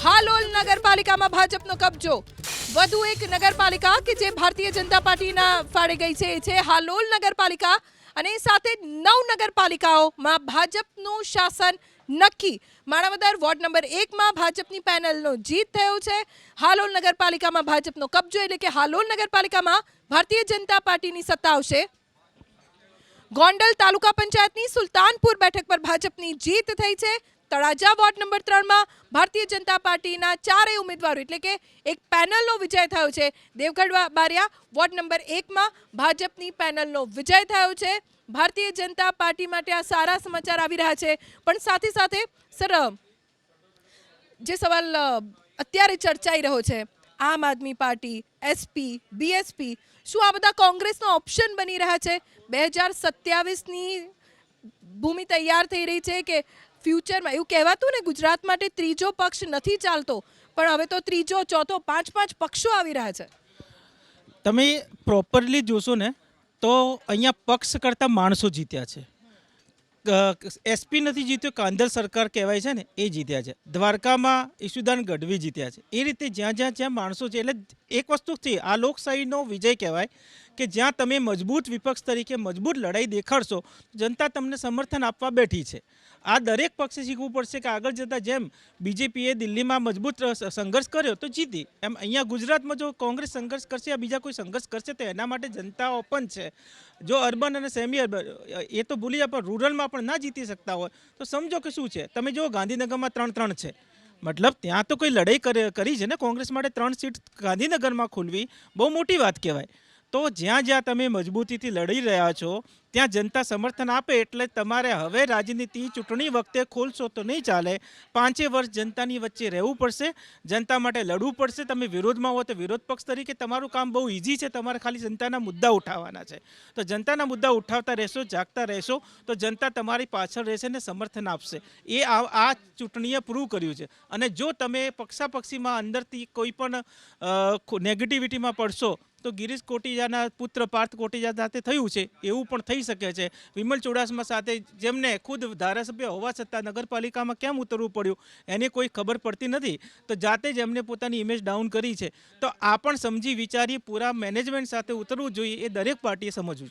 હાલોલ નગરપાલિકામાં ભાજપનો કબજો। વધુ એક નગરપાલિકા કે જે ભારતીય જનતા પાર્ટીના ફાળે ગઈ છે એ છે હાલોલ નગરપાલિકા અને સાથે 9 નગરપાલિકાઓમાં ભાજપનું શાસન નક્કી। માણાવદર વોર્ડ નંબર 1 માં ભાજપની પેનલનો જીત થયો છે। હાલોલ નગરપાલિકામાં ભાજપનો કબજો એટલે કે હાલોલ નગરપાલિકામાં ભારતીય જનતા પાર્ટીની સત્તા આવશે। ગોંડલ તાલુકા પંચાયતની સુલતાનપુર બેઠક પર ભાજપની જીત થઈ છે। તળાજા વોર્ડ નંબર 3 માં ભારતીય જનતા પાર્ટીના 4 ઉમેદવારો એટલે કે એક પેનલનો વિજય થયો છે। દેવગઢ બારિયા વોર્ડ નંબર 1 માં ભાજપની પેનલનો વિજય થયો છે। ભારતીય જનતા પાર્ટી માટે આ સારા સમાચાર આવી રહ્યા છે। પણ સાથે સાથે સર જે સવાલ અત્યારે ચર્ચાઈ રહ્યો છે, આમ આદમી પાર્ટી, એસપી, બીએસપી, શું આ બધા કોંગ્રેસનો ઓપ્શન બની રહ્યા છે? 2027ની ભૂમિ તૈયાર થઈ રહી છે કે ફ્યુચરમાં એવું કહેવાતું ને ગુજરાત માટે ત્રીજો પક્ષ નથી ચાલતો, પણ હવે તો ત્રીજો, ચોથો, પાંચ પક્ષો આવી રહ્યા છે। તમે પ્રોપરલી જોશો ને તો અહીંયા પક્ષ કરતાં માણસો જીત્યા છે। એસપી નથી જીત્યો, કાંધલ સરકાર કહેવાય છે ને એ જીત્યા છે। દ્વારકામાં ઈશુદાન ગઢવી જીત્યા છે। એ રીતે જ્યાં માણસો છે, એટલે એક વસ્તુ છે આ લોકશાહીનો વિજય કહેવાય કે જ્યાં તમે મજબૂત વિપક્ષ તરીકે મજબૂત લડાઈ દેખાડશો, જનતા તમને સમર્થન આપવા બેઠી છે। આ દરેક પક્ષે શીખવું પડશે કે આગળ જતાં જેમ બીજેપીએ દિલ્હીમાં મજબૂત સંઘર્ષ કર્યો તો જીતી, એમ અહીંયા ગુજરાતમાં જો કોંગ્રેસ સંઘર્ષ કરશે યા બીજા કોઈ સંઘર્ષ કરશે તો એના માટે જનતા ઓપન છે। જો અર્બન અને સેમી અર્બન એ તો ભૂલી જાય, પણ રૂરલમાં પણ ના જીતી શકતા હોય તો સમજો કે શું છે। તમે જો ગાંધીનગરમાં 3-3 છે, મતલબ ત્યાં તો કોઈ લડાઈ કરી છે ને કોંગ્રેસ માટે। 3 સીટ ગાંધીનગરમાં ખુલવી બહુ મોટી વાત કહેવાય। તો જ્યાં તમે મજબૂતીથી લડી રહ્યા છો ત્યાં જનતા સમર્થન આપે એટલે તમારે હવે રાજનીતિ ચૂંટણી વખતે ખોલશો તો નહીં ચાલે। 5 વર્ષ જનતાની વચ્ચે રહેવું પડશે, જનતા માટે લડવું પડશે। તમે વિરોધમાં હો તો વિરોધ પક્ષ તરીકે તમારું કામ બહુ ઇઝી છે, તમારે ખાલી જનતાના મુદ્દા ઉઠાવવાના છે। તો જનતાના મુદ્દા ઉઠાવતા રહેશો, જાગતા રહેશો તો જનતા તમારી પાછળ રહેશે ને સમર્થન આપશે। એ આ ચૂંટણીએ પ્રૂવ કર્યું છે। અને જો તમે પક્ષાપક્ષીમાં અંદરથી કોઈ પણ નેગેટિવિટીમાં પડશો તો ગિરીશ કોટેચાના પુત્ર પાર્થ કોટેચા સાથે થયું છે એવું પણ થઈ શકે છે। વિમલ ચુડાસમા સાથે જેમને ખુદ ધારાસભ્ય હોવા છતાં નગરપાલિકામાં કેમ ઉતરવું પડ્યું એને કોઈ ખબર પડતી નથી, તો જાતે જ એમને પોતાની ઇમેજ ડાઉન કરી છે। તો આ પણ સમજી વિચારી પૂરા મેનેજમેન્ટ સાથે ઉતરવું જોઈએ, એ દરેક પાર્ટીએ સમજવું જોઈએ।